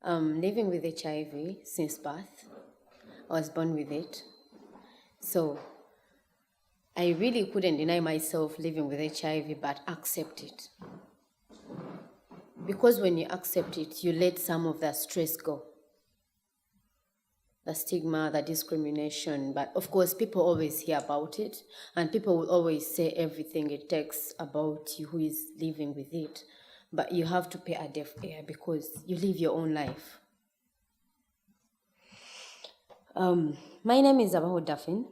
Living with HIV since birth. I was born with it. So I really couldn't deny myself living with HIV, but accept it. Because when you accept it, you let some of that stress go. The stigma, the discrimination, but of course people always hear about it, and people will always say everything it takes about you who is living with it. But you have to pay a deaf ear because you live your own life. My name is Abaho Daphine.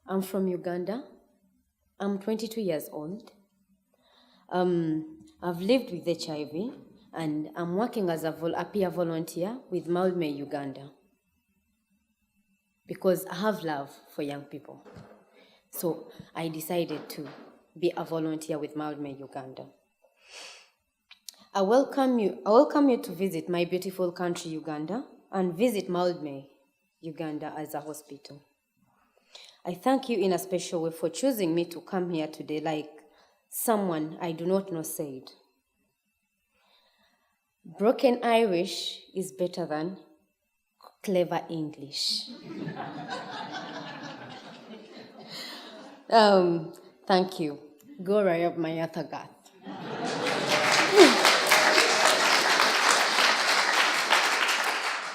I'm from Uganda. I'm 22 years old. I've lived with HIV, and I'm working as a peer volunteer with Mildmay Uganda because I have love for young people. So I decided to be a volunteer with Mildmay Uganda. I welcome you to visit my beautiful country, Uganda, and visit Mildmay Uganda as a hospital. I thank you in a special way for choosing me to come here today, like someone I do not know said. Broken Irish is better than clever English. Thank you. Go right up my Yatagath.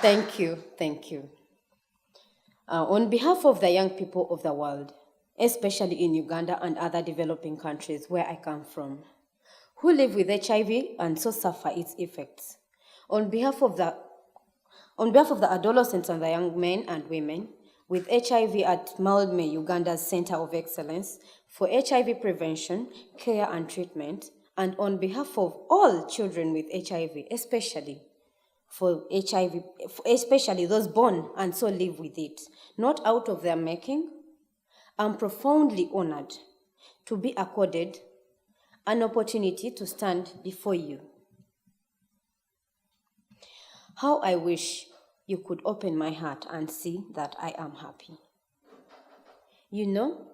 Thank you. On behalf of the young people of the world, especially in Uganda and other developing countries where I come from, who live with HIV and so suffer its effects, on behalf of the adolescents and the young men and women with HIV at Mildmay, Uganda's Center of Excellence for HIV prevention, care and treatment, and on behalf of all children with HIV, especially those born and so live with it, not out of their making, I'm profoundly honored to be accorded an opportunity to stand before you. How I wish you could open my heart and see that I am happy. You know,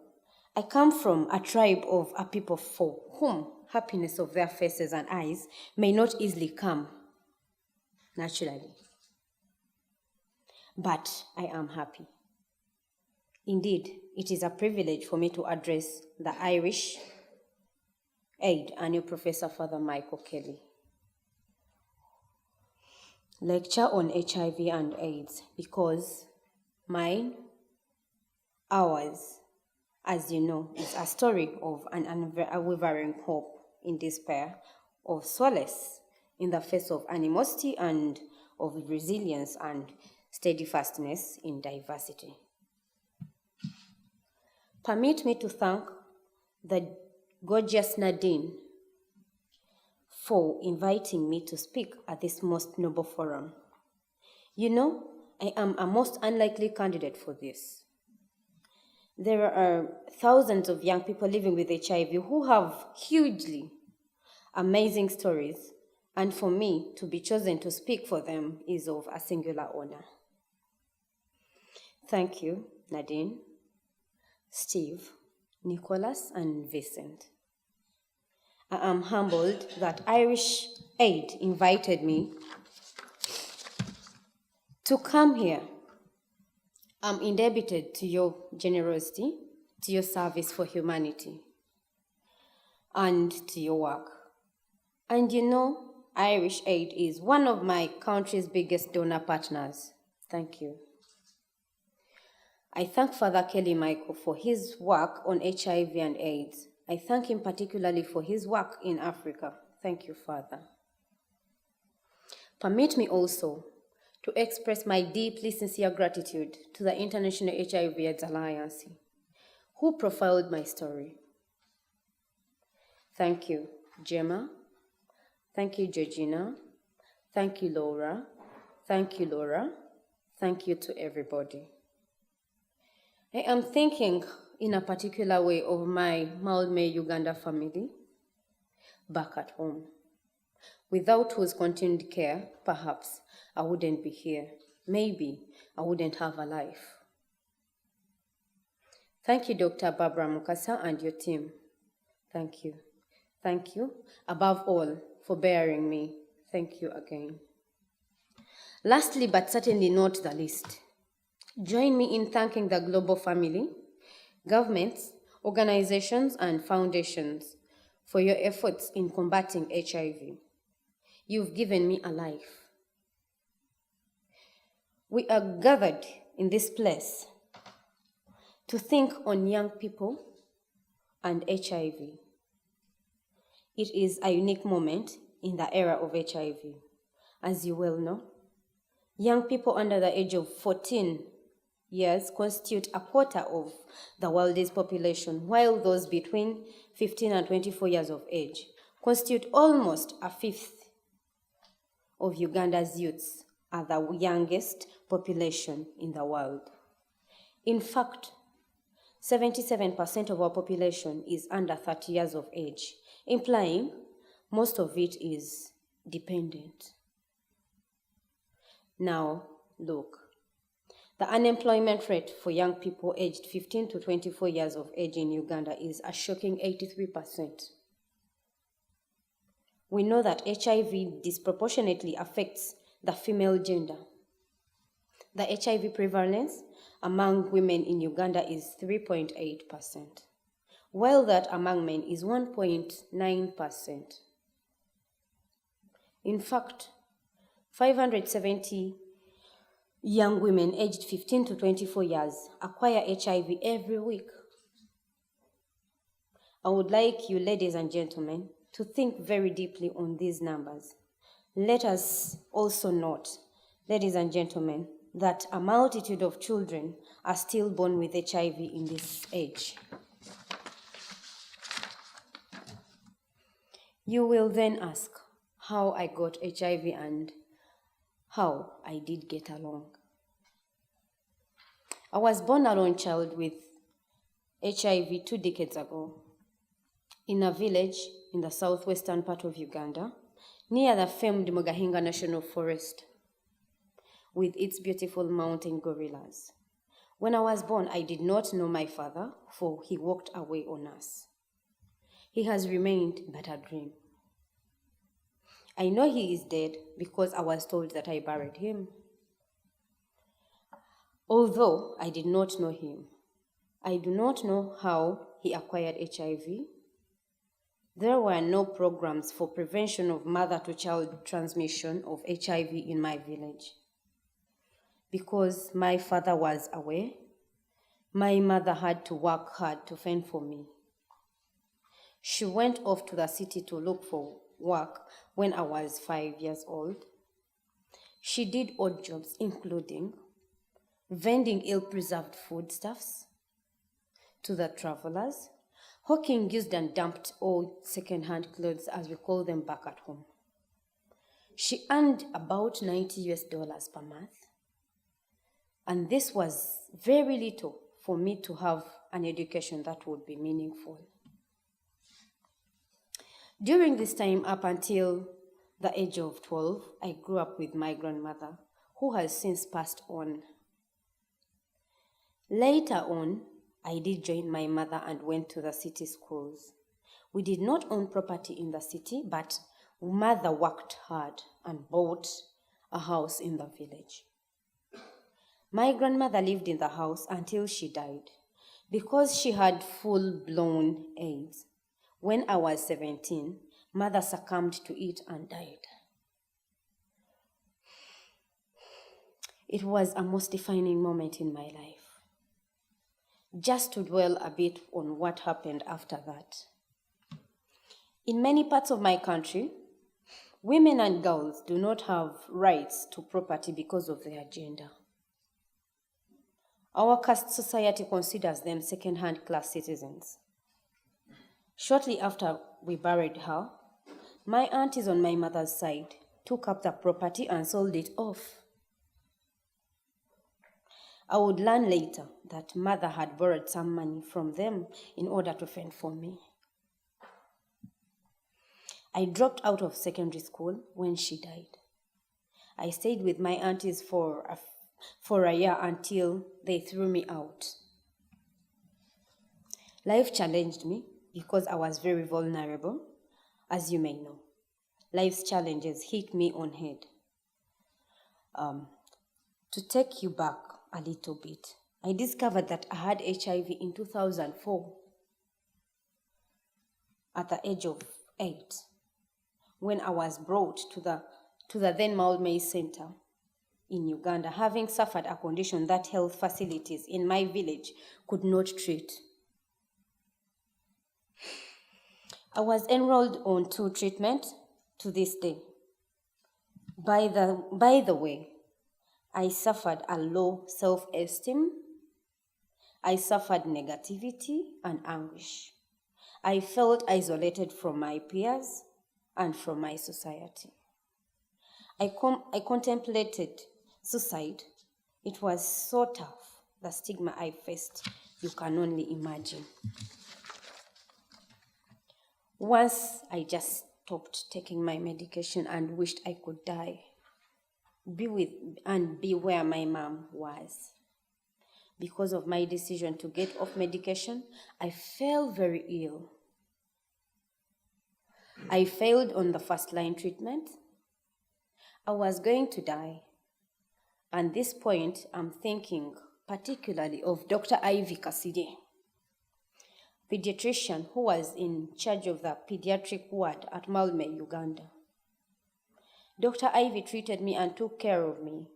I come from a tribe of a people for whom happiness of their faces and eyes may not easily come naturally. But I am happy. Indeed, it is a privilege for me to address the Irish Aid and your Professor Father Michael Kelly. Lecture on HIV and AIDS because ours, as you know, is a story of an unwavering hope in despair, of solace in the face of animosity and of resilience and steadfastness in diversity. Permit me to thank the gorgeous Nadine for inviting me to speak at this most noble forum. You know, I am a most unlikely candidate for this. There are thousands of young people living with HIV who have hugely amazing stories, and for me to be chosen to speak for them is of a singular honor. Thank you, Nadine, Steve, Nicholas, and Vincent. I am humbled that Irish Aid invited me to come here. I'm indebted to your generosity, to your service for humanity, and to your work. And you know, Irish Aid is one of my country's biggest donor partners. Thank you. I thank Father Kelly Michael for his work on HIV and AIDS. I thank him particularly for his work in Africa. Thank you, Father. Permit me also to express my deeply sincere gratitude to the International HIV/AIDS Alliance, who profiled my story. Thank you, Gemma. Thank you, Georgina. Thank you, Laura. Thank you, Laura. Thank you to everybody. I am thinking in a particular way of my Mildmay Uganda family back at home, without whose continued care, perhaps I wouldn't be here. Maybe I wouldn't have a life. Thank you, Dr. Barbara Mukasa and your team. Thank you. Thank you, above all, for bearing me. Thank you again. Lastly, but certainly not the least, join me in thanking the global family, governments, organizations, and foundations for your efforts in combating HIV. You've given me a life. We are gathered in this place to think on young people and HIV. It is a unique moment in the era of HIV. As you well know, young people under the age of 14 years constitute a quarter of the world's population, while those between 15 and 24 years of age constitute almost a fifth of Uganda's youths, are the youngest population in the world. In fact, 77% of our population is under 30 years of age, implying most of it is dependent. Now, look, the unemployment rate for young people aged 15 to 24 years of age in Uganda is a shocking 83%. We know that HIV disproportionately affects the female gender. The HIV prevalence among women in Uganda is 3.8%, while that among men is 1.9%. In fact, 570 young women aged 15 to 24 years acquire HIV every week. I would like you, ladies and gentlemen, to think very deeply on these numbers. Let us also note, ladies and gentlemen, that a multitude of children are still born with HIV in this age. You will then ask how I got HIV and how I did get along. I was born a lone child with HIV 2 decades ago in a village in the southwestern part of Uganda, near the famed Mugahinga National Forest, with its beautiful mountain gorillas. When I was born, I did not know my father, for he walked away on us. He has remained but a dream. I know he is dead because I was told that I buried him. Although I did not know him, I do not know how he acquired HIV. There were no programs for prevention of mother-to-child transmission of HIV in my village. Because my father was away, my mother had to work hard to fend for me. She went off to the city to look for work when I was 5 years old. She did odd jobs, including vending ill-preserved foodstuffs to the travelers, hawking used and dumped old second-hand clothes, as we call them back at home. She earned about $90 per month, and this was very little for me to have an education that would be meaningful. During this time, up until the age of 12, I grew up with my grandmother, who has since passed on. Later on, I did join my mother and went to the city schools. We did not own property in the city, but mother worked hard and bought a house in the village. My grandmother lived in the house until she died because she had full-blown AIDS. When I was 17, mother succumbed to it and died. It was a most defining moment in my life. Just to dwell a bit on what happened after that. In many parts of my country, women and girls do not have rights to property because of their gender. Our caste society considers them second-hand class citizens. Shortly after we buried her, my aunties on my mother's side took up the property and sold it off. I would learn later that mother had borrowed some money from them in order to fend for me. I dropped out of secondary school when she died. I stayed with my aunties for a year until they threw me out. Life challenged me because I was very vulnerable, as you may know. Life's challenges hit me on head. To take you back a little bit, I discovered that I had HIV in 2004 at the age of 8 when I was brought to the then Maulmei Center in Uganda, having suffered a condition that health facilities in my village could not treat. I was enrolled onto treatment to this day. By the way, I suffered a low self-esteem. I suffered negativity and anguish. I felt isolated from my peers and from my society. I contemplated suicide. It was so tough. The stigma I faced, you can only imagine. Once I just stopped taking my medication and wished I could die, be where my mom was. Because of my decision to get off medication, I fell very ill. I failed on the first line treatment. I was going to die. At this point, I'm thinking particularly of Dr. Advocacy, pediatrician who was in charge of the pediatric ward at Maulmei, Uganda. Dr. Ivy treated me and took care of me.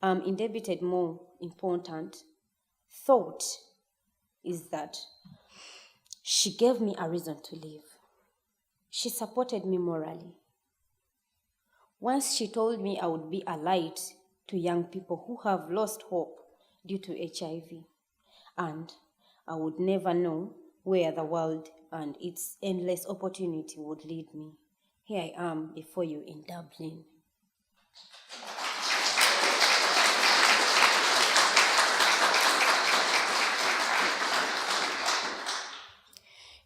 I'm indebted more important thought is that she gave me a reason to live. She supported me morally. Once she told me I would be a light to young people who have lost hope due to HIV, and I would never know where the world and its endless opportunity would lead me. Here I am before you in Dublin.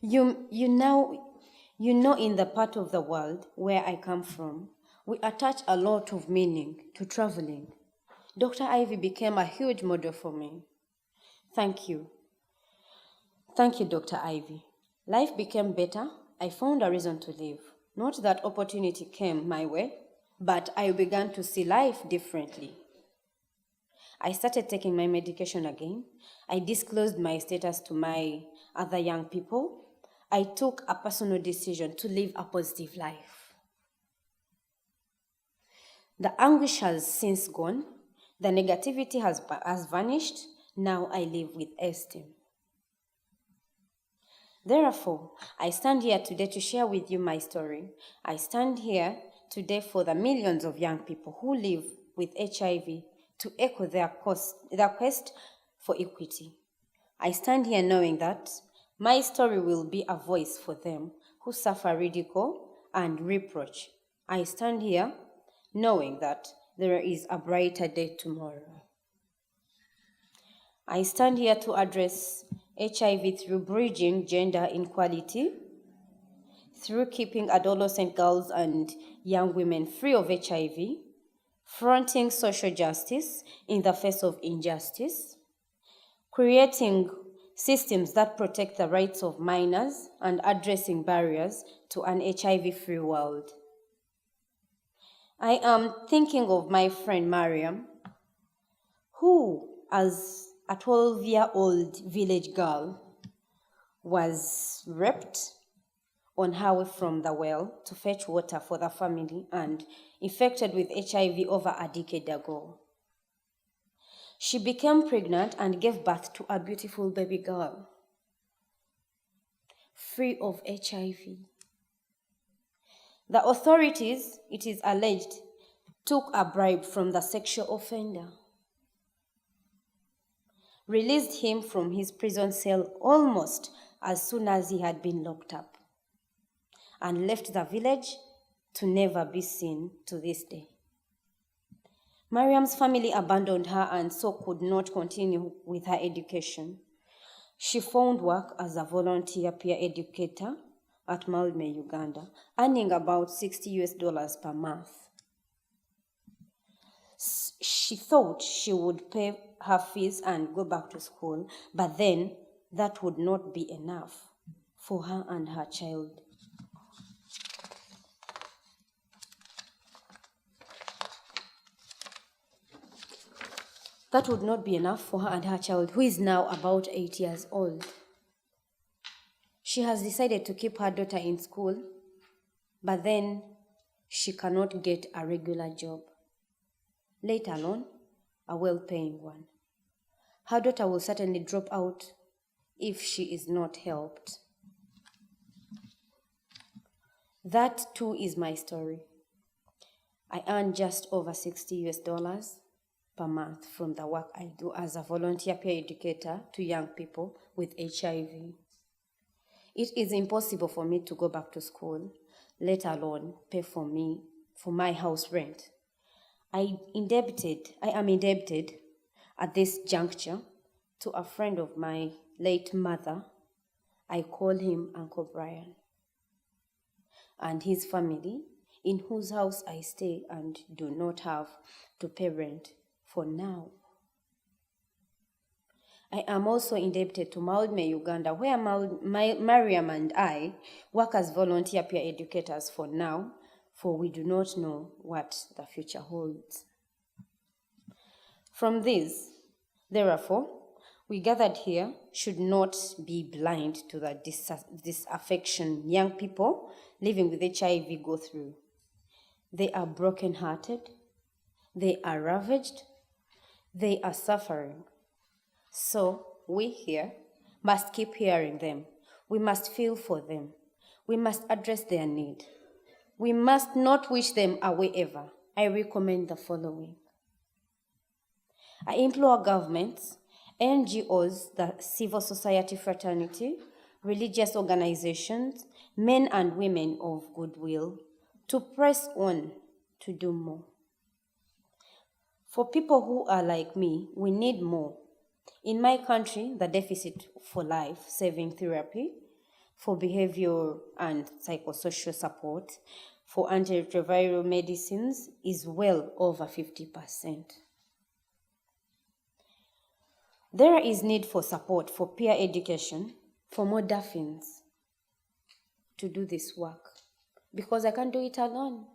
You know in the part of the world where I come from, we attach a lot of meaning to traveling. Dr. Ivy became a huge model for me. Thank you. Thank you, Dr. Ivy. Life became better. I found a reason to live. Not that opportunity came my way, but I began to see life differently. I started taking my medication again. I disclosed my status to my other young people. I took a personal decision to live a positive life. The anguish has since gone. The negativity has vanished. Now I live with esteem. Therefore, I stand here today to share with you my story. I stand here today for the millions of young people who live with HIV to echo their quest for equity. I stand here knowing that my story will be a voice for them who suffer ridicule and reproach. I stand here knowing that there is a brighter day tomorrow. I stand here to address HIV through bridging gender inequality, through keeping adolescent girls and young women free of HIV, fronting social justice in the face of injustice, creating systems that protect the rights of minors, and addressing barriers to an HIV-free world. I am thinking of my friend Mariam, who, as a 12-year-old village girl, was raped on her way from the well to fetch water for the family and infected with HIV over a decade ago. She became pregnant and gave birth to a beautiful baby girl, free of HIV. The authorities, it is alleged, took a bribe from the sexual offender, released him from his prison cell almost as soon as he had been locked up, and left the village to never be seen to this day. Mariam's family abandoned her and so could not continue with her education. She found work as a volunteer peer educator at Maulmei, Uganda, earning about $60 per month. She thought she would pay her fees and go back to school, but then that would not be enough for her and her child. That would not be enough for her and her child, who is now about 8 years old. She has decided to keep her daughter in school, but then she cannot get a regular job, let alone a well-paying one. Her daughter will certainly drop out if she is not helped. That too is my story. I earn just over $60 per month from the work I do as a volunteer peer educator to young people with HIV. It is impossible for me to go back to school, let alone pay for my house rent. I am indebted at this juncture to a friend of my late mother. I call him Uncle Brian, and his family, in whose house I stay and do not have to pay rent for now. I am also indebted to Mauldme, Uganda, where Mariam and I work as volunteer peer educators for now, for we do not know what the future holds. From this, therefore, we gathered here should not be blind to the disaffection young people living with HIV go through. They are broken-hearted, they are ravaged, they are suffering. So we here must keep hearing them. We must feel for them. We must address their need. We must not wish them away ever. I recommend the following. I implore governments, NGOs, the civil society fraternity, religious organizations, men and women of goodwill, to press on to do more. For people who are like me, we need more. In my country, the deficit for life-saving therapy, for behavioral and psychosocial support, for antiretroviral medicines is well over 50%. There is need for support for peer education, for more Daphines to do this work, because I can't do it alone.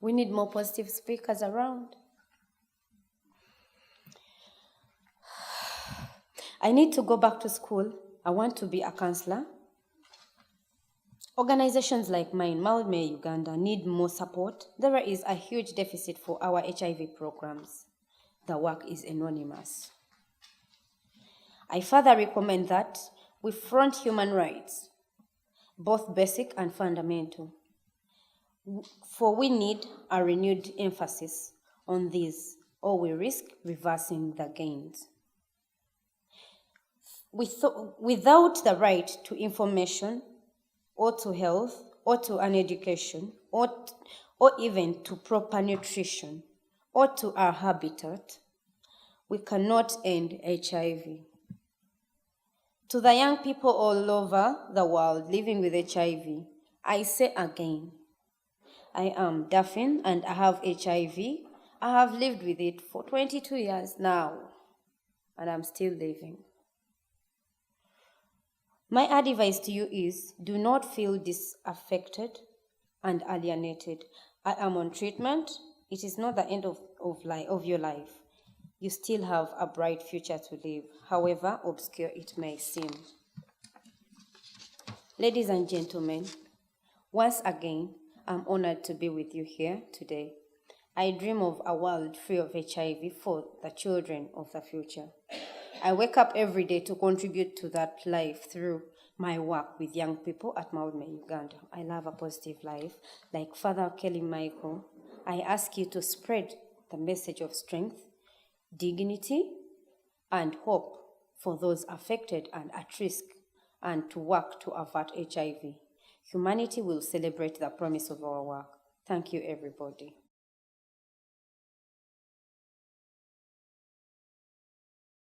We need more positive speakers around. I need to go back to school. I want to be a counselor. Organizations like mine, Mauldme, Uganda, need more support. There is a huge deficit for our HIV programs. The work is enormous. I further recommend that we front human rights, both basic and fundamental, for we need a renewed emphasis on these, or we risk reversing the gains. Without the right to information, or to health, or to an education, or even to proper nutrition, or to our habitat, we cannot end HIV. To the young people all over the world living with HIV, I say again, I am Daphine and I have HIV. I have lived with it for 22 years now, and I'm still living. My advice to you is, do not feel disaffected and alienated. I am on treatment. It is not the end of your life. You still have a bright future to live, however obscure it may seem. Ladies and gentlemen, once again, I'm honored to be with you here today. I dream of a world free of HIV for the children of the future. I wake up every day to contribute to that life through my work with young people at Mauldme, Uganda. I love a positive life. Like Father Kelly Michael, I ask you to spread the message of strength, dignity, and hope for those affected and at risk, and to work to avert HIV. Humanity will celebrate the promise of our work. Thank you, everybody.